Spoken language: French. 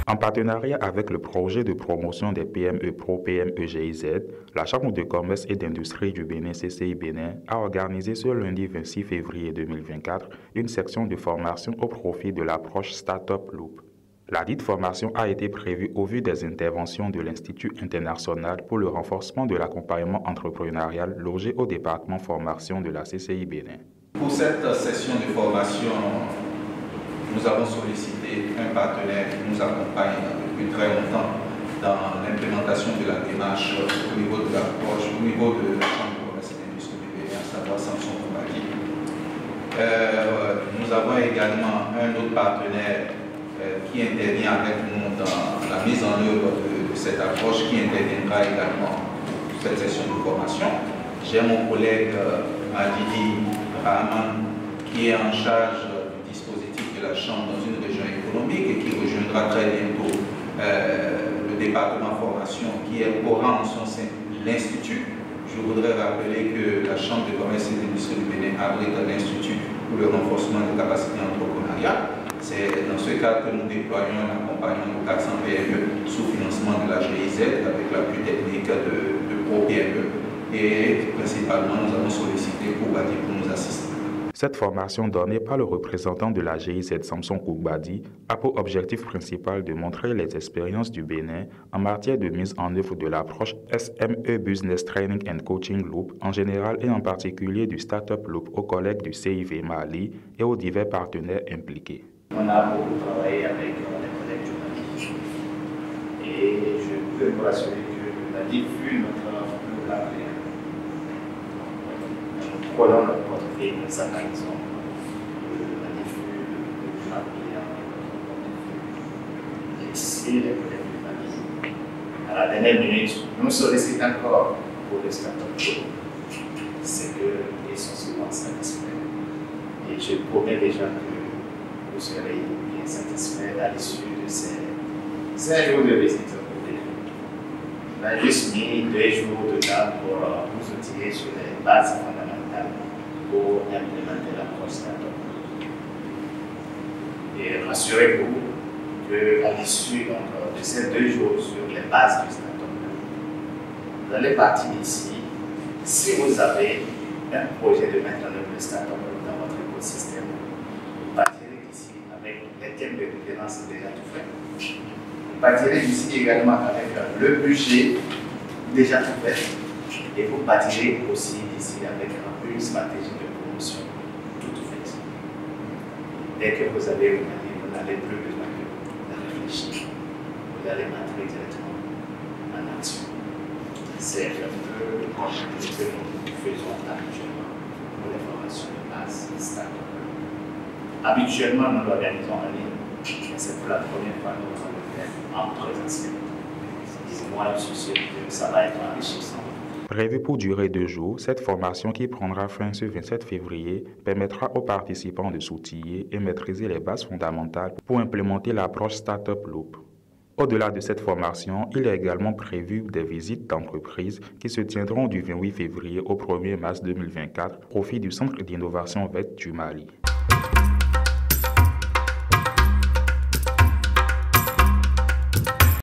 En partenariat avec le projet de promotion des PME Pro PME GIZ, la Chambre de commerce et d'industrie du Bénin CCI Bénin a organisé ce lundi 26 février 2024 une section de formation au profit de l'approche Startup Loop. La dite formation a été prévue au vu des interventions de l'Institut international pour le renforcement de l'accompagnement entrepreneurial logé au département formation de la CCI Bénin. Pour cette session de formation, nous avons sollicité un partenaire qui nous accompagne depuis très longtemps dans l'implémentation de la démarche au niveau de l'approche, au niveau de la Chambre de commerce et d'industrie du Bénin, à savoir Samson Koubadi. Nous avons également un autre partenaire qui intervient avec nous dans la mise en œuvre de cette approche, qui interviendra également pour cette session de formation. J'ai mon collègue Adidi Rahman qui est en charge du dispositif de la Chambre dans une région économique et qui rejoindra très bientôt le département formation qui est au rang en son sein l'Institut. Je voudrais rappeler que la Chambre de commerce et d'industrie du Bénin abrite l'Institut pour le renforcement des capacités entrepreneuriales. C'est dans ce cadre que nous déployons un accompagnement de 400 PME sous financement de la GIZ avec l'appui technique de Pro PME. Et principalement, nous avons sollicité Koubadi pour nous assister. Cette formation donnée par le représentant de la GIZ Samson Koubadi a pour objectif principal de montrer les expériences du Bénin en matière de mise en œuvre de l'approche SME Business Training and Coaching Loop en général et en particulier du Startup Loop aux collègues du CIV Mali et aux divers partenaires impliqués. On a beaucoup travaillé avec les collègues du Mali et je peux vous rassurer que Mali fut notre partenaire. Nous prenons notre portefeuille, nous analysons la diffusion de la prière, et si les collègues du Mali, à la dernière minute, nous sollicitent encore pour le startup, c'est qu'ils sont souvent satisfaits. Et je promets déjà que vous serez bien satisfaits à l'issue de ces jours de visite au Bénin. On a juste mis 2 jours de temps pour nous outiller sur les bases fondamentales pour implémenter l'approche startup. Et rassurez-vous qu'à l'issue de ces 2 jours sur les bases du startup, vous allez partir d'ici. Si vous avez un projet de mettre en œuvre le startup dans votre écosystème, vous partirez d'ici avec les thèmes de référence déjà tout faits. Vous partirez d'ici également avec le budget déjà tout fait. Et vous partirez aussi d'ici avec une stratégie de promotion toute faite. Dès que vous avez regardé, vous n'avez plus besoin de réfléchir. Vous allez entrer directement en action. C'est un peu le contenu que nous faisons habituellement pour les formations de base startup. Habituellement, nous l'organisons en ligne, mais c'est pour la première fois que nous allons le faire en présentiel. Moi, je suis sûr que ça va être enrichissant. Prévue pour durer 2 jours, cette formation qui prendra fin ce 27 février permettra aux participants de s'outiller et maîtriser les bases fondamentales pour implémenter l'approche Startup Loop. Au-delà de cette formation, il est également prévu des visites d'entreprise qui se tiendront du 28 février au 1er mars 2024 au profit du Centre d'innovation VET du Mali.